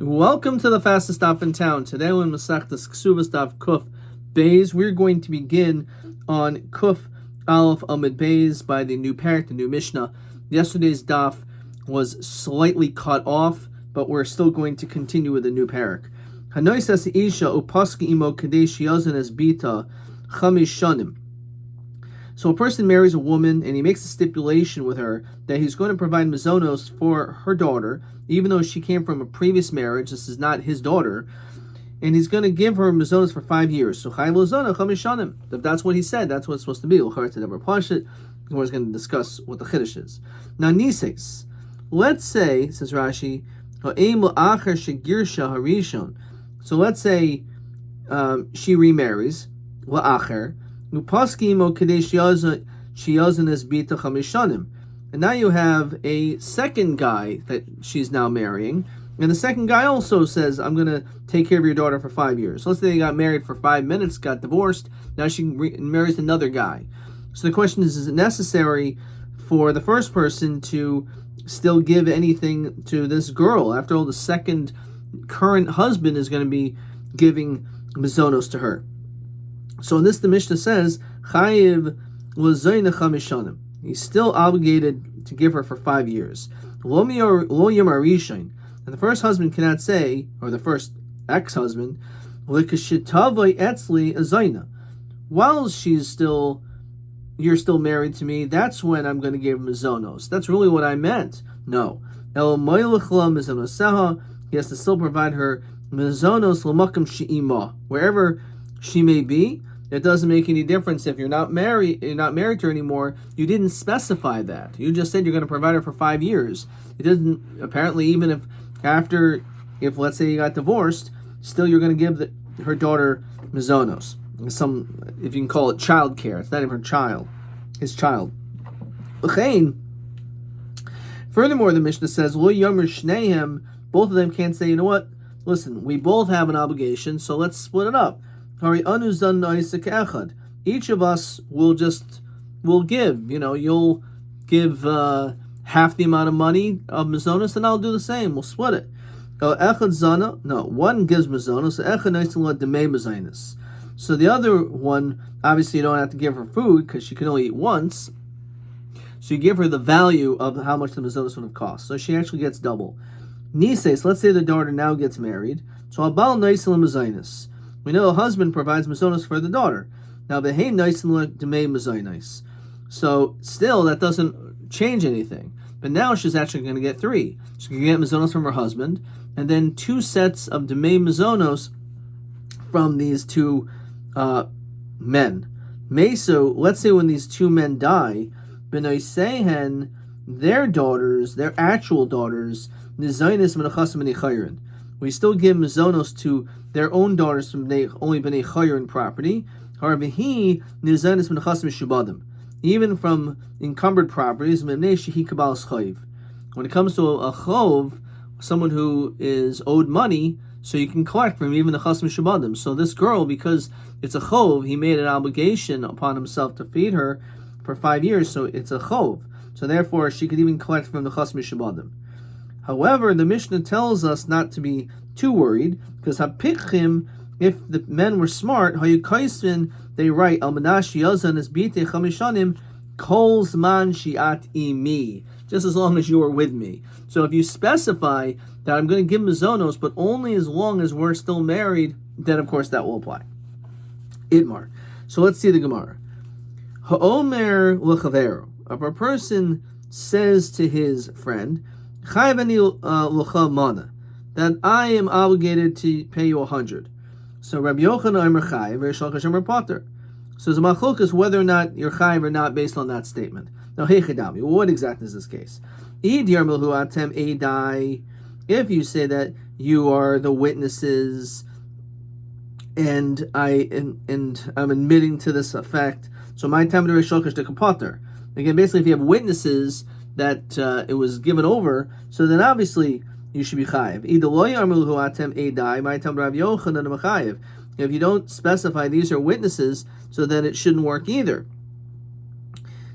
Welcome to the fastest daf in town. Today we're in Masechtas Ksubas daf Kuf Beis. We're going to begin on Kuf Aleph Amid Beis by the new parak, the new Mishnah. Yesterday's daf was slightly cut off, but we're still going to continue with the new parak. Hanois es isha upaski imo kadesh yazan es bita chamish shanim. So a person marries a woman and he makes a stipulation with her that he's going to provide mazonos for her daughter, even though she came from a previous marriage. This is not his daughter. And he's going to give her mazonos for 5 years. So chayv lozona chamishanim. If that's what he said, that's what it's supposed to be. We're going to discuss what the chiddush is. Now nises. Let's say, says Rashi, so let's say she remarries la'acher. And now you have a second guy that she's now marrying, and the second guy also says, I'm going to take care of your daughter for 5 years. So let's say they got married for 5 minutes, got divorced, now she marries another guy. So the question is it necessary for the first person to still give anything to this girl? After all, the second current husband is going to be giving mazonos to her. So in this, the Mishnah says, Chayiv l'zayna chamishanim. He's still obligated to give her for 5 years. Lo yomar rishain. And the first husband cannot say, or the first ex-husband, L'kashitavai etzli azayna. While you're still married to me, that's when I'm going to give mazonos. That's really what I meant. No. El moylechla mizonoseha. He has to still provide her mazonos l'makam she'ima. Wherever she may be, it doesn't make any difference if you're not married to her anymore. You didn't specify that. You just said you're going to provide her for 5 years. It doesn't, apparently, even if let's say you got divorced, still you're going to give her daughter mazonos. If you can call it child care. It's not even her child. His child. Furthermore, the Mishnah says, Lo yomer shnehem, both of them can't say, you know what? Listen, we both have an obligation, so let's split it up. Each of us will give. You'll give half the amount of money of mazonos, and I'll do the same. We'll split it. One gives mazonos, so the other one, obviously you don't have to give her food because she can only eat once. So you give her the value of how much the mazonos would have cost. So she actually gets double. Nises, let's say the daughter now gets married. So abal naisil mazonos. We know a husband provides mazonos for the daughter. Now, behein naisin demei mazonos. So, still, that doesn't change anything. But now she's actually going to get 3. She can get mazonos from her husband, and then 2 sets of demei mazonos from these 2 men. Meso, let's say when these 2 men die, benoisehen, their daughters, their actual daughters, nizonis menachasim menichayrin. We still give mazonos to their own daughters from only b'nei chayrin property. Even from encumbered properties. When it comes to a chov, someone who is owed money, so you can collect from even the chasm shabadim. So this girl, because it's a chov, he made an obligation upon himself to feed her for 5 years, so it's a chov. So therefore, she could even collect from the chasm shabadim. However, the Mishnah tells us not to be too worried, because hapichim, if the men were smart, hayukaisvin, they write al manashi yazan es bite chamishanim kol zman shiat imi, just as long as you are with me. So if you specify that I'm going to give mazonos, but only as long as we're still married, then of course that will apply. Itmar. So let's see the Gemara. Ha'omer l'chavero. If a person says to his friend, that I am obligated to pay you 100. So Rabbi Yochanan Omer Chayiv, Reish Lakish Omer Potter. So the machlok is whether or not you're chayiv or not based on that statement. Now, heichidami, what exactly is this case? If you say that you are the witnesses, and I'm admitting to this effect, so my time to Reish Lakish to Potter. Again, basically, if you have witnesses that it was given over, so then obviously you should be chayiv. If you don't specify these are witnesses, so then it shouldn't work either.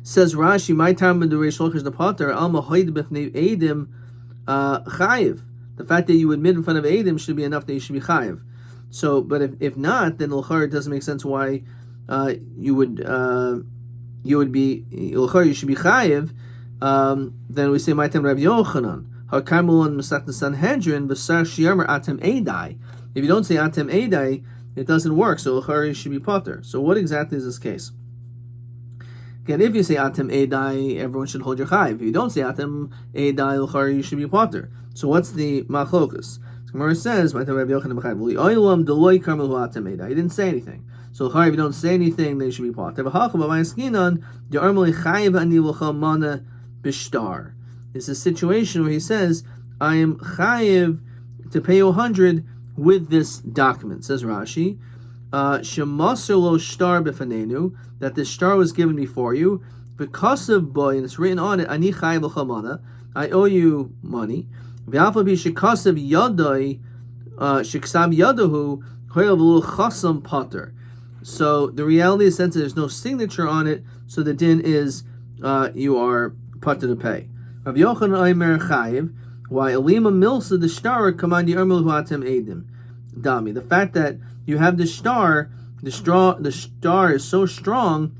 Says Rashi, my time in the Reish Lakish the Potter, Alma Hoid B'fnei Eidim Chayiv. The fact that you admit in front of Eidim should be enough that you should be chayiv. So, but if not, then l'char it doesn't make sense why you should be chayiv. Then we say Maitem Rabbi Yochanan HaKarmel on Masech Sanhedrin V'Sar Shiyamer Atem Eidai. If you don't say Atem Eidai, it doesn't work. So l'char you should be potter. So what exactly is this case? Again, if you say Atem Eidai, everyone should hold your chayiv. If you don't say Atem Eidai, l'char you should be potter. So what's the machlokus? Gemara says, he didn't say anything. So if you don't say anything, they should be potter. It's a situation where he says, I am chayiv to pay you 100 with this document. Says Rashi, that the star was given before you, because of boy, and it's written on it, ani chayiv l'chamana, I owe you money. Potter. So the reality is, since there's no signature on it, so the din is you are potter to pay. Rav Yochanan Omer Chayiv, why Alima Milsa the star command Yermel Huatem Edim. Dami. The fact that you have the star is so strong,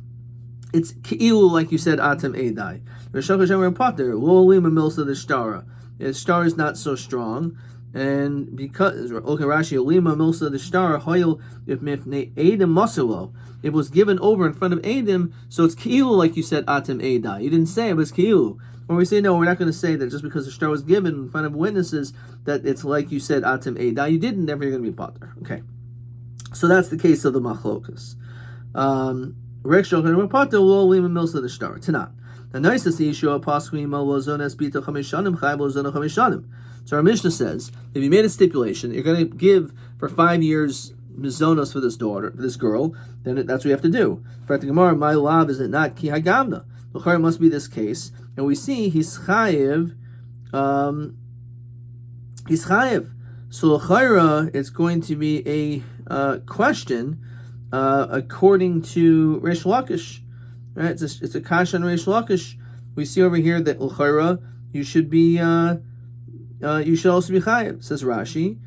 it's ki'ilu, like you said, Atem Eidai. Rishon Hashem Potter, Lo Alima Milsa the star. The star is not so strong, and because Rashi Alima Milsa the star Hoyel if Mifnei Edim Masulo, it was given over in front of Edim, so it's ki'ilu, like you said, Atem Eidai. You didn't say it, but it's ki'ilu. When we say no, we're not going to say that just because the star was given in front of witnesses that it's like you said Atem Eidai. You didn't, never you're going to be potter. Okay, so that's the case of the machlokas. Rek Shulchan Potter Lo Alima Milsa the star Tanat. The nicest issue of Pasquima was on Espita Chamishanim, Chayv was on Chamishanim. So our Mishnah says, if you made a stipulation, you're going to give for 5 years mizonos for this girl, then that's what you have to do. For the Gemara, my love is it not ki hagamna? L'chara must be this case, and we see he's chayiv. So l'chara, it's going to be a question according to Reish Lakish. Right, it's a kasha on Reish Lakish. We see over here that l'chara you should also be chayiv. Says Rashi,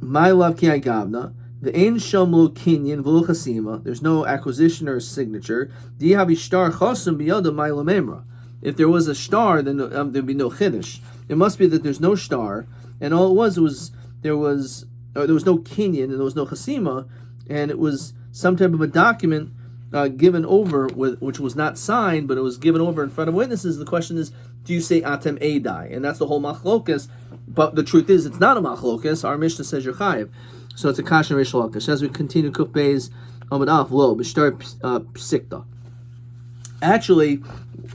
my love ki gavna the ein shamlo kinyan v'lo chasima. There's no acquisition or signature. Di havi shtar chosum biyada my lamemra. If there was a star, then there'd be no chiddush. It must be that there's no star, and all it was there was no kinyan and there was no chasima, and it was some type of a document given over which was not signed, but it was given over in front of witnesses. The question is, do you say Atem Eidai? And that's the whole machlokas. But the truth is, it's not a machlokas. Our Mishnah says you're chayiv. So it's a kasha Reish Lakish. As we continue, Kuf Beis Amud Af Lo B'Shtar Psikta. Actually,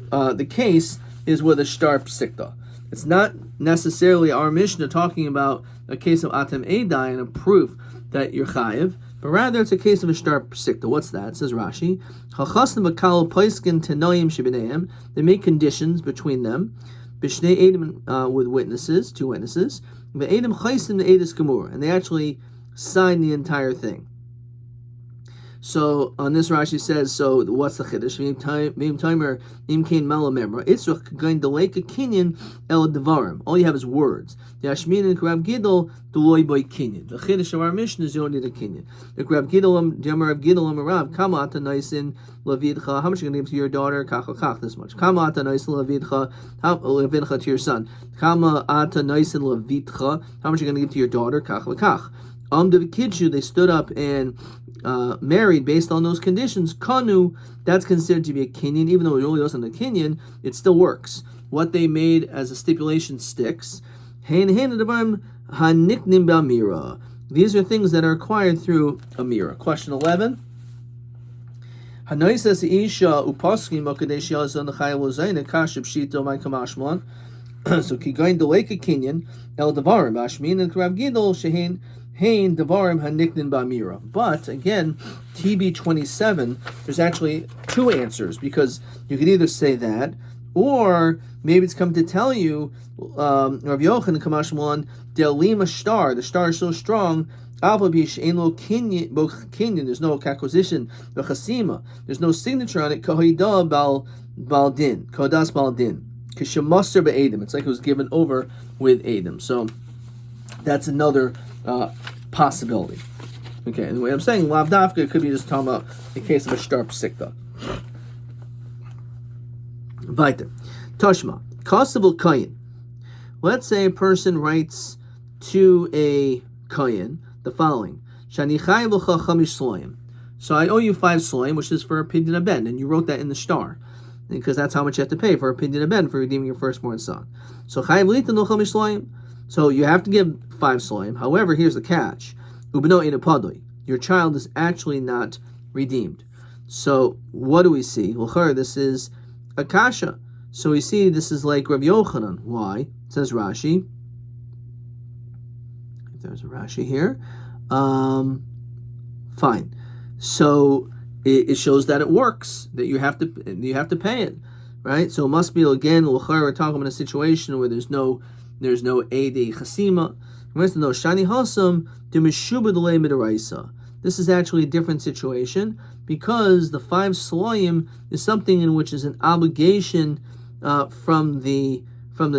the case is with a Shtar Psikta. It's not necessarily our Mishnah talking about a case of Atem Eidai and a proof that you're chayiv, but rather it's a case of a shtar psikta. What's that? It says Rashi, they make conditions between them, with witnesses, 2 witnesses, and they actually sign the entire thing. So on this Rashi says, so what's the chiddush? All you have is words. The chiddush of our mission is you don't need a kinyan. The Rav Gidol Rav Kama ata noisin lavidcha. How much are you going to give to your daughter? Kach this much. Kama ata noisin lavidcha to your son. Kama ata noisin lavidcha. How much are you going to give to your daughter? Kach. The Kidshu, they stood up and married based on those conditions. Kanu, that's considered to be a kinyan, even though it really wasn't a kinyan, it still works. What they made as a stipulation sticks. These are things that are acquired through a mirror. Question 11. So kigain deleka kinyan el devarim ashmin and Rav Gidol shehein hein devarim haniknin ba'mira. But again, TB 27. There's actually 2 answers, because you could either say that, or maybe it's come to tell you Rav Yochanan Kamashmon delima star. The star is so strong. Kinyan, there's no acquisition, the chasima, there's no signature on it. Kodas baldin. Kishamuster be'edim. It's like it was given over with edim. So that's another possibility. Okay, and the way I'm saying lavdafka could be just talking about the case of a sharp sikta. Weiter. Tashma. Kostabel kayin. Let's say a person writes to a kayin the following: Shani chayav l'cha chamish sloim. So I owe you 5 sloim, which is for a pidyon aben, and you wrote that in the star, because that's how much you have to pay for a pidyon aben for redeeming your firstborn son. So chayav litan lo chamish sloim. So you have to give 5 sloim. However, here's the catch: ubeno ina padoi. Your child is actually not redeemed. So what do we see? Well, this is akasha. So we see this is like Rabbi Yochanan. Why? It says Rashi. If there's a Rashi here. Fine. So it shows that it works, that you have to pay it, right? So it must be, again, we're talking about a situation where there's no Eidei Chasima. Shani Hasam Dimishuba Delay Midaraisa. This is actually a different situation because the 5 sloim is something in which is an obligation from the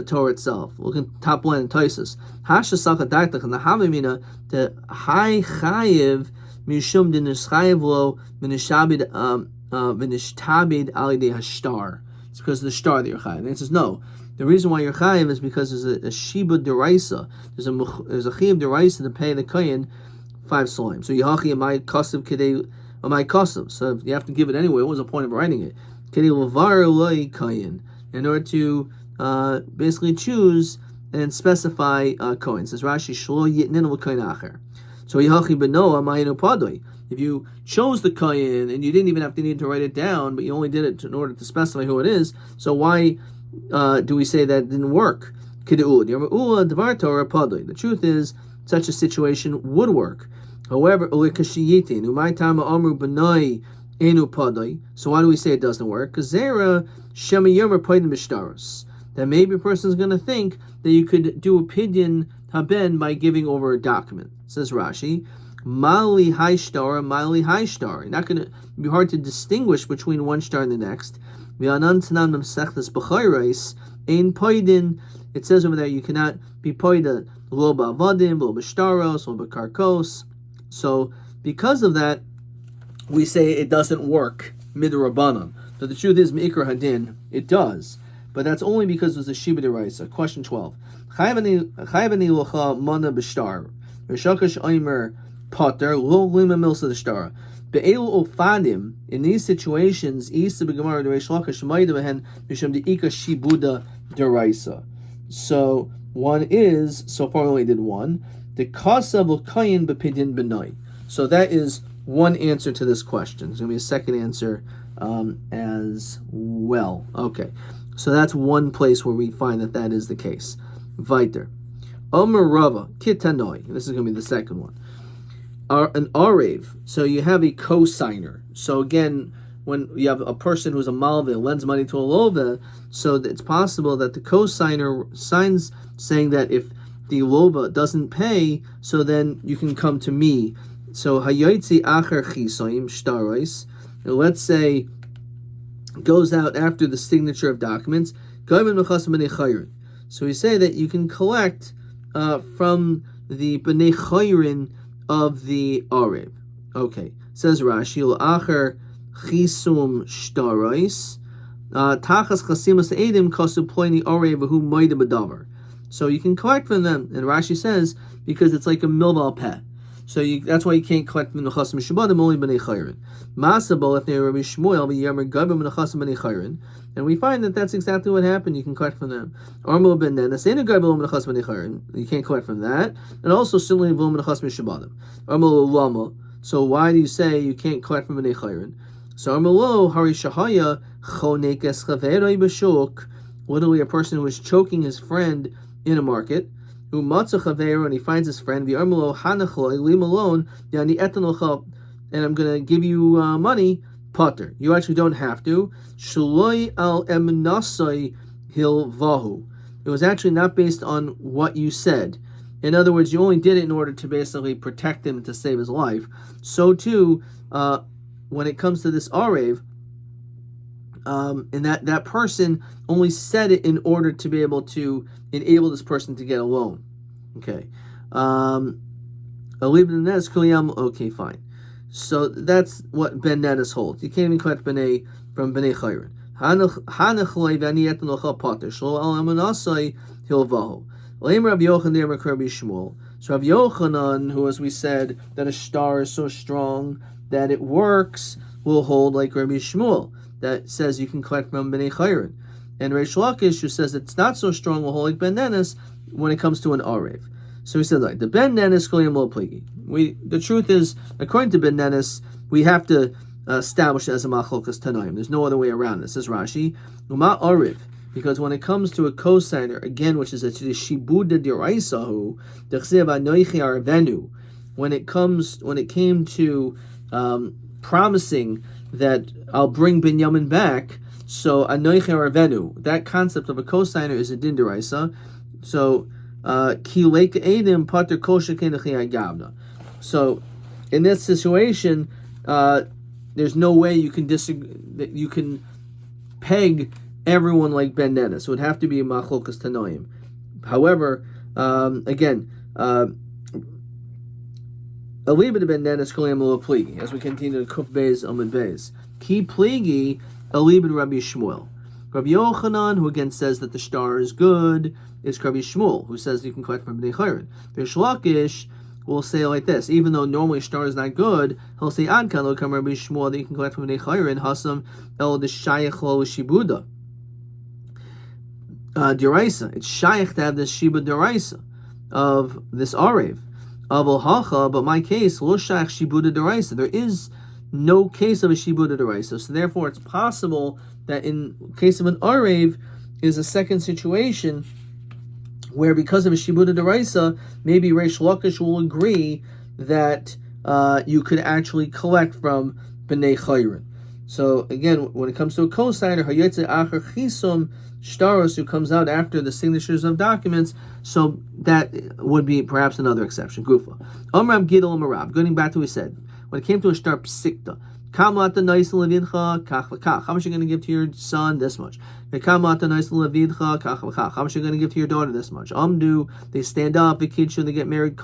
Torah itself. Look at top line in Taisus. Hasha Sakadaitach and the Havimina the High Chayiv Mishum Dinishchayiv Lo Minishabid Vinishtabid Alide Hashtar. It's because of the star that you're chayiv. And it says no. The reason why you're chayiv is because there's a shiba deraisa. There's a chiyuv deraisa to pay the kayin 5 sloim. So Yahachi amay kasav kedei amay kasav. So you have to give it anyway. What was the point of writing it? Kedei levar loy kayin, in order to basically choose and specify kohen. Says Rashi shlo yitnin l'kayin acher. So Yahachi beno amayinu padoi. If you chose the kayin and you didn't even have to need to write it down, but you only did it in order to specify who it is, so why do we say that didn't work? The truth is, such a situation would work. However, so why do we say it doesn't work? Because that maybe a person is going to think that you could do a pidyon haben by giving over a document. Says Rashi, Mali high star, Mali high star. You're not going to be hard to distinguish between one star and the next. It says over there you cannot be poida lo ba'avadim, lo b'shtaros, lo b'karkos. So because of that, we say it doesn't work midrabanan. So the truth is meikra hadin, it does, but that's only because there's a shiba deraisa. Question 12. Chayvani locha mana b'shtar. Rishakash oimer potter lo lima milsa d'shtara. Be'elu ofadim, in these situations, isa b'gemara d'reish lachash ma'ida b'hen mishum de'ika shibuda deraisa. So one is, so far we only did one, the kasav l'kayin b'pidin b'nai. So that is one answer to this question. There's going to be a second answer as well. Okay, so that's one place where we find that is the case. Weiter. Omer Rava, Kitanoi. This is going to be the second one. An Arev. So you have a co-signer. So again, when you have a person who's a malveh, lends money to a lova, so it's possible that the co-signer signs saying that if the lova doesn't pay, so then you can come to me. So hayoitzi acher chisoim shtarois. Let's say goes out after the signature of documents. So we say that you can collect from the bnei chayrin of the Arev. Okay, says Rashi, l'achar chisum shtarois tachas chasimas edim kasu ploini Arev v'hu moida b'davar. So you can collect from them, and Rashi says because it's like a milval peh. So that's why you can't collect from the chasim shabadim, only b'nei chayrin. Masabol if they're Rabbi Shmuel v'yamer gabim b'nei chasim b'nei chayrin, and we find that that's exactly what happened. You can collect from them. Armel ben nenas ain't a gabim b'nei chasim b'nei chayrin. You can't collect from that, and also similarly b'nei chasim shabadim. Armel lama. So why do you say you can't collect from b'nei chayrin? So Armel lo hari shahaya chonekes chaveroi b'shuk. Literally, a person who is choking his friend in a market. And he finds his friend, and I'm going to give you money, potter. You actually don't have to. It was actually not based on what you said. In other words, you only did it in order to basically protect him and to save his life. So too, when it comes to this Arev, and that person only said it in order to be able to enable this person to get a loan. Okay. Okay, fine. So that's what Ben Nedes holds. You can't even collect B'nai from B'nai Chayrin. Hanachloi v'ani etan locha pater shlo al amanasai hilvahu. Leim Rabbi Yochanan Rabbi Shmuel. So Rabbi Yochanan, who, as we said, that a star is so strong that it works, will hold like Rabbi Shmuel, that says you can collect from B'nai Chayrin. And Reish Lakish, who says it's not so strong, will hold like Ben Nedes when it comes to an Arev. So he said, like, the Ben Nedes Koyim Lo Pligi. The truth is, according to Ben Nedes, we have to establish it as a Machlokas Tanaim. There's no other way around it. Says Rashi, Uma Arev. Because when it comes to a cosigner, again, which is a Shibuda Diraisahu, Dechsev Anoichi Arvenu, when it came to promising that I'll bring Binyamin back, so Anoichi Arvenu, that concept of a cosigner is a Din Diraisa. So so in this situation, there's no way you can disagree, that you can peg everyone like Ben Nedes. It would have to be Machlokas Tanoim. However, again, a little bit of Ben Nedes Kolim Lo Pligi, as we continue to Kuf Beis Amid Beis. Ki Pligi, a little bit of Rabbi Shmuel. Rabbi Yochanan, who again says that the star is good, is Rabbi Shmuel, who says you can collect from B'nai Chayrin. Reish Lakish will say like this, even though normally star is not good, he'll say Ad Kan Lo Kam Rabbi Shmuel, that you can collect from B'nai Chayrin, Hasam El D'Shayach Lo Shibuda. Diraisa, it's Shayach to have this Shiba Diraisa of this Arev. Aval Hacha, but my case, Lo Shayach Shibuda Diraisa. There is no case of a Shibuda Diraisa, so therefore it's possible that in case of an Arev is a second situation where because of a Shibuda Deraisa, maybe Reish Lakish will agree that you could actually collect from B'nai Chayrin. So again, when it comes to a cosigner, Hayetze Acher Chisum Shtaros, who comes out after the signatures of documents, so that would be perhaps another exception. Gufa. Amram Gidol Marab, going back to what we said, when it came to a star Psikta, how much are you going to give to your son? This much. How much are you going to give to your daughter? This much. They stand up, they get married.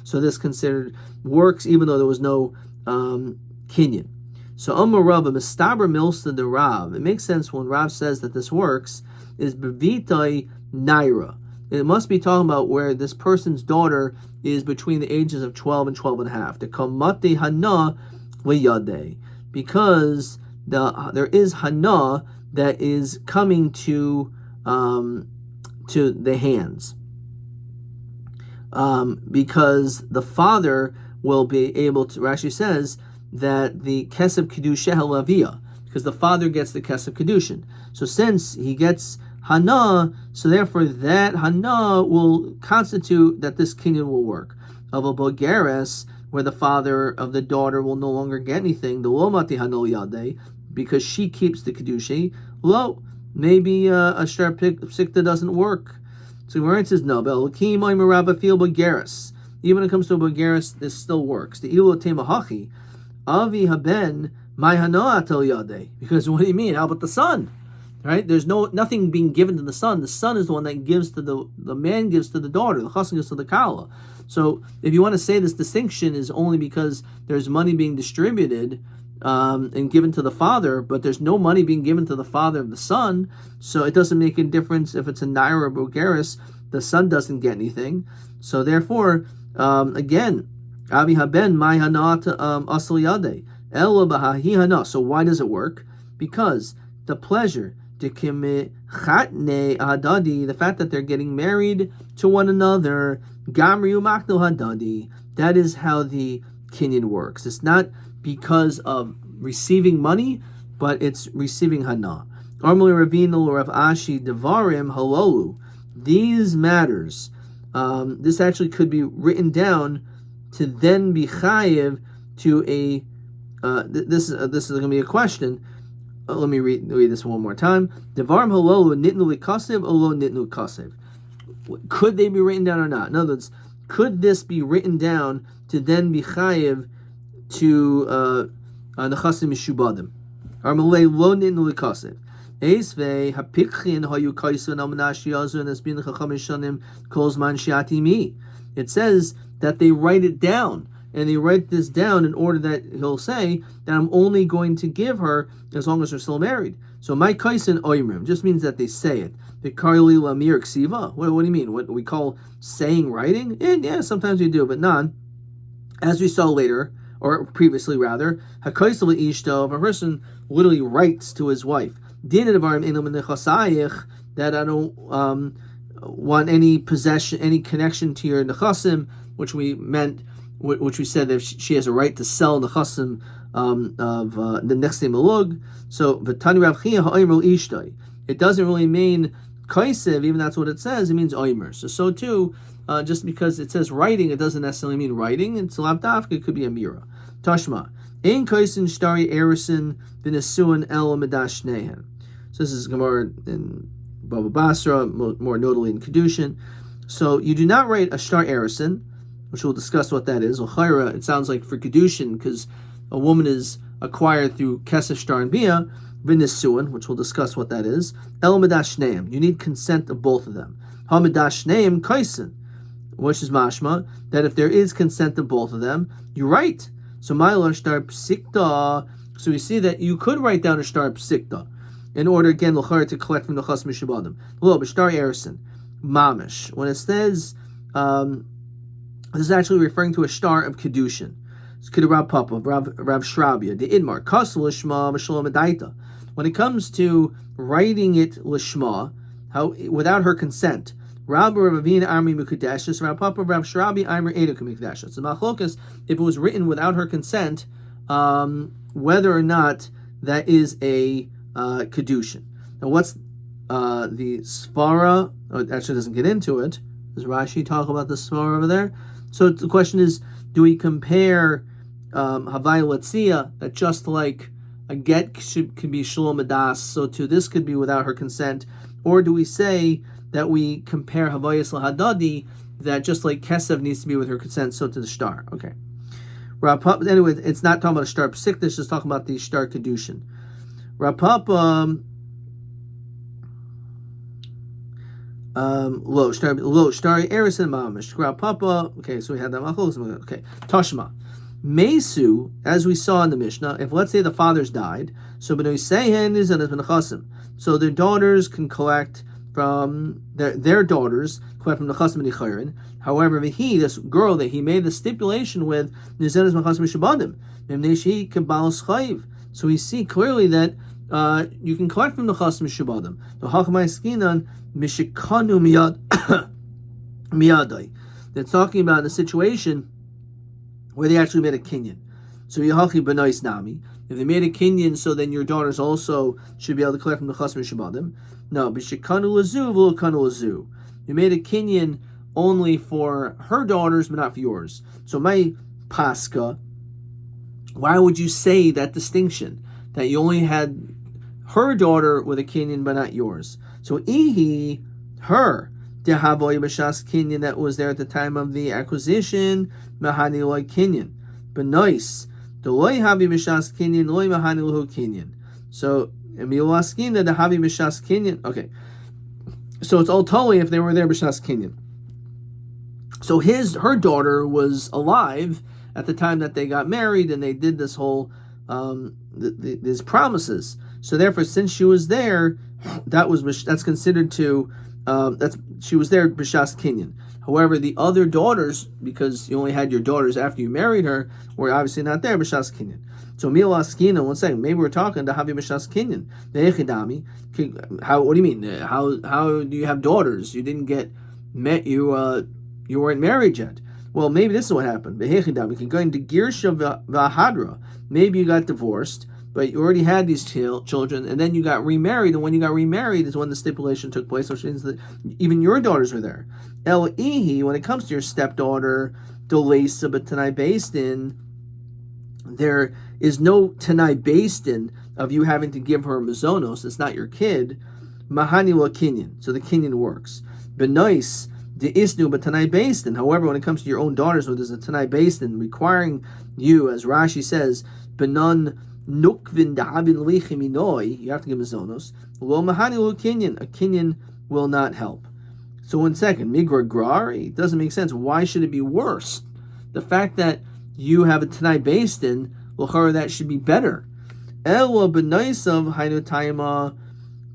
So this considered works, even though there was no kinyan. So Rav, Mistaber Milsta the Rav. It makes sense when Rav says that this works, is Bevitai Naira. It must be talking about where this person's daughter is between the ages of 12 and 12 and a half. The kamate hana leyade, because there is hana that is coming to the hands, because the father will be able to. Rashi says that the kesef kedusha helavia, because the father gets the kesef kedushin. So since he gets Hana, so therefore that Hana will constitute that this kinyan will work. Of a Bogeres, where the father of the daughter will no longer get anything, the Lomati Hano Yade, because she keeps the Kedusha, lo, maybe a Shtar Psikta doesn't work. So where it says no, even when it comes to a Bogeres, this still works. The Ilu Temahachi, Avi Haben, my Hana Atel Yade. Because what do you mean? How about the son? Right? There's nothing being given to the son. The son is the one that gives to the man gives to the daughter. The chassan gives to the kala. So if you want to say this distinction is only because there's money being distributed and given to the father, but there's no money being given to the father of the son, so it doesn't make a difference if it's a naira or bogeris. The son doesn't get anything. So therefore, again, Avi haben my hana asal yade ela b'hahi hana. So why does it work? Because the pleasure, the fact that they're getting married to one another, gamriu makno hadadi, that is how the kinyan works. It's not because of receiving money, but it's receiving hana. Armali Ravino Rav Ashi Devarim Halolu. These matters, this actually could be written down to then be chayiv to a. This is going to be a question. Let me read this one more time. Devarim halolu nitnu likasev olo nitnu kasev. Could they be written down or not? In other words, could this be written down to then be chayiv to nechasim mishubadim? Harmalei lonin likasev. Esve hapikhin hayu kaisun almanashi yazun as bin chachamishanim kolzman shiatimi. It says that they write it down, and they write this down in order that he'll say that I'm only going to give her as long as they're still married. So my kaisin oimrim just means that they say it. The karli lamir ksiva. What do you mean? What we call saying writing? And yeah, sometimes we do, but none. As we saw later, or previously rather, hakaisil ishto, if a person literally writes to his wife, that I don't want any possession, any connection to your nechasim, which we said that she has a right to sell nechasim of the nechsei malug. So v'tani Rav Chia ha'omer ishtoi. It doesn't really mean kaisev, even that's what it says. It means omer. So too, just because it says writing, it doesn't necessarily mean writing. It's lavdafka. It could be a mira. Tashma ein kaisin shtari erison v'nesuin el medash nehen. So this is Gemara in Baba Basra, more notably in Kedushin. So you do not write a shtar erison, which we'll discuss what that is. L'chayra, it sounds like for Kedushin, because a woman is acquired through kesef shtar and bia, v'nesuin, which we'll discuss what that is. El medash neim, you need consent of both of them. Ha medash neim kaisin, which is mashma, that if there is consent of both of them, you write. So ma'ila shtar psikta, so we see that you could write down a shtar psikta, in order, again, l'chayr, to collect from the chas mishabadim. Lo, b'shtar erison, mamish. When it says, this is actually referring to a shtar of kedushin. It's Kid Rav Papa, Rav Shrabia, the Idmar, kas l'shma, m'shalom adaita. When it comes to writing it l'shma, without her consent, Rabbi Ravina Armi Mikudashis, Rav Papa, Rav Shrabi, Aimer Eduk Mikudashis. So machlokas, if it was written without her consent, whether or not that is a kedushin. Now, what's the svara? Oh, it actually doesn't get into it. Does Rashi talk about the svara over there? So the question is, do we compare Havai Letzia, that just like a get could be Shalom Adas, so too this could be without her consent, or do we say that we compare Havayas Lahadadi, that just like Kesev needs to be with her consent, so to the shtar? Okay. Anyway, it's not talking about a shtar psik, it's just talking about the shtar kedushin. Rapapa lo shtari erison mamish. Rapapa. Okay, so we had that. Okay, Tashma Mesu, as we saw in the Mishnah, if let's say the fathers died, so b'noi sehen is and benechasim, so their daughters can collect from their daughters collect from the chasim and the. However, this girl that he made the stipulation with, nizenes benechasim shabadim, nemneshi kabbalas chayiv. So we see clearly that you can collect from the chasim shabadim. The hachmai skinan mishikanu miyadai. They're talking about the situation where they actually made a kinyan. So yahachi b'nois nami. If they made a kinyan, so then your daughters also should be able to collect from the chasim shabadim. No, b'shikanu lazu v'lokanu lazu. You made a kinyan only for her daughters, but not for yours. So my paska. Why would you say that distinction? That you only had her daughter with a kinyan, but not yours. So ihi, her, dehavoy b'shas kinyan that was there at the time of the acquisition, mahani loy kinyan. But nice, the loy havi b'shas kinyan, loy mahani lohu kinyan. So emilaskina dehavi b'shas kinyan. Okay, so it's all totally if they were there b'shas kinyan. So her daughter was alive at the time that they got married, and they did this whole these promises. So therefore, since she was there, that's considered to she was there b'shas kinyan. However, the other daughters, because you only had your daughters after you married her, were obviously not there b'shas kinyan. So milaskina, one second, maybe we're talking to havi b'shas kinyan. Ve'echidami, how? What do you mean? How do you have daughters? You didn't get met. You weren't married yet. Well, maybe this is what happened. We can go into Girsha Vahadra. Maybe you got divorced, but you already had these children, and then you got remarried, and when you got remarried is when the stipulation took place, which means that even your daughters were there. El Ihi, when it comes to your stepdaughter, Dolesa, but Tanai Bastin, there is no Tanai Bastin of you having to give her mazonos. It's not your kid. Mahani lo kinyan. So the kinyan works. Benois, the isnu but Tanai Bastin. However, when it comes to your own daughters, where there's a Tanai Bastin requiring you, as Rashi says, Benon nukvin da'avin lechiminoi, you have to give mazonos. Lo mahani lo kinyan, a kinyan will not help. So 1 second, migra grari, doesn't make sense. Why should it be worse? The fact that you have a Tanai based in, l'chara, that should be better. Elwa b'naisav hainu taima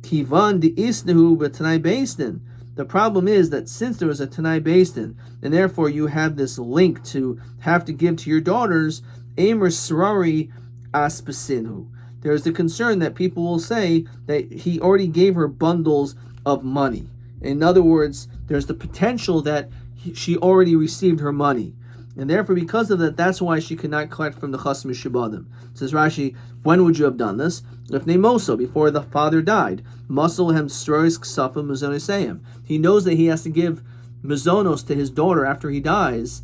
kivan de'isnehu b'Tanai based in. The problem is that since there was a Tanai based in, and therefore you have this link to have to give to your daughters, Emer Sarari Aspasinhu. There's the concern that people will say that he already gave her bundles of money. In other words, there's the potential that she already received her money. And therefore, because of that, that's why she could not collect from the Chasm Shabadim. Says Rashi, when would you have done this? If Nemoso, before the father died, Muscle hem strois ksafim mazonosayim. He knows that he has to give mazonos to his daughter after he dies.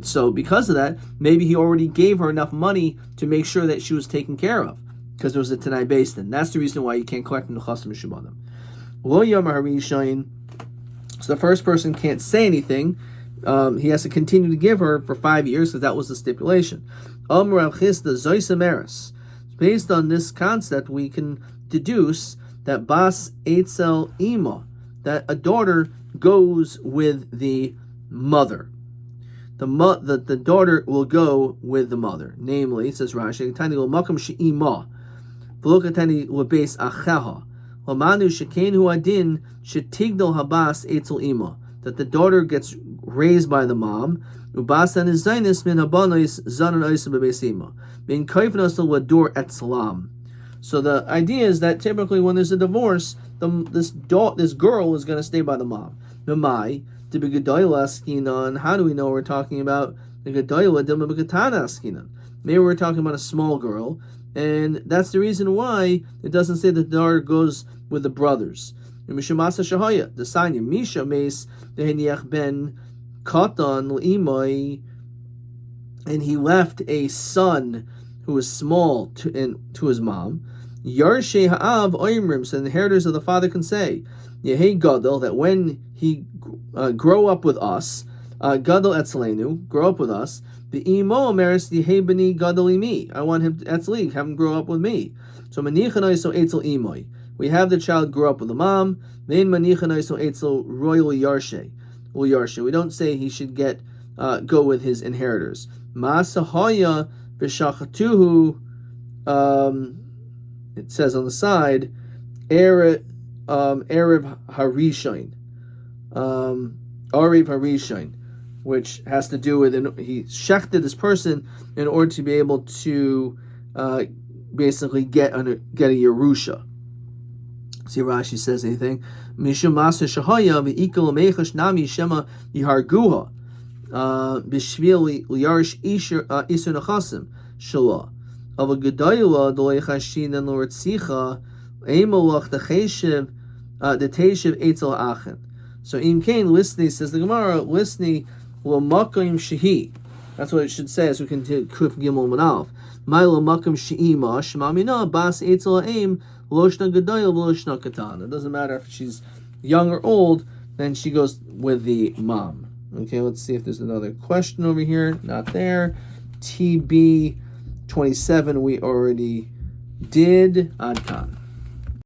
So because of that, maybe he already gave her enough money to make sure that she was taken care of, because there was a Tanai based in. That's the reason why you can't collect from the Chasm Shabadim. Lo yamar harishayin. So the first person can't say anything. He has to continue to give her for 5 years, because that was the stipulation. Based on this concept, we can deduce that bas etzel ima, that a daughter goes with the mother. The daughter will go with the mother. Namely, says Rashi, tani lo makam she'ima, v'lo tani lo beis acheha, l'manu shekenu adin shetigdol habas etzel ima, that the daughter gets raised by the mom. Ubasan is zainis min habanos zanon oisim bebeisima. Min kaifnos ladur etzalam. So the idea is that typically when there's a divorce, this girl is going to stay by the mom. Namai to be gedoyla askinan. How do we know we're talking about the gedoyla dilma begatana askinan? Maybe we're talking about a small girl, and that's the reason why it doesn't say that the daughter goes with the brothers. Mishumasa shahaya the sanya misha meis deheniach ben katan l'imai, and he left a son who was small to his mom. Yarshe ha'av oimrim, so the inheritors of the father can say, Yehei gadol, that when he grow up with us, gadol etzleinu, grow up with us, the imo omeres Yehei b'ni gadol imi, I want him etzli, have him grow up with me. So manichanoi so etzel imoi, we have the child grow up with the mom, then manichanoi so etzel royal yarshe. We don't say he should go with his inheritors. Masahaya b'shachatuhu. It says on the side, Erev Harishain, Ariv Harishain, which has to do with he shechted this person in order to be able to basically get a Yerusha. See Rashi says anything. Mishum Masa Shahaya v'ikol mechash nami shema yiharguha b'shvil liyarish iser nechasim shalah. Of a gedayla doleichashin and lortzicha eimolach the cheshiv the teshiv etzel achen. So im kain listening, says the Gemara, listening l'makom shehi. That's what it should say as we continue kuf gimel manalf. My l'makom sheima shemamina bas etzel aim loshna gedayla loshna katan. It doesn't matter if she's young or old, then she goes with the mom. Okay, let's see if there's another question over here. Not there. TB 27 we already did. Adkan.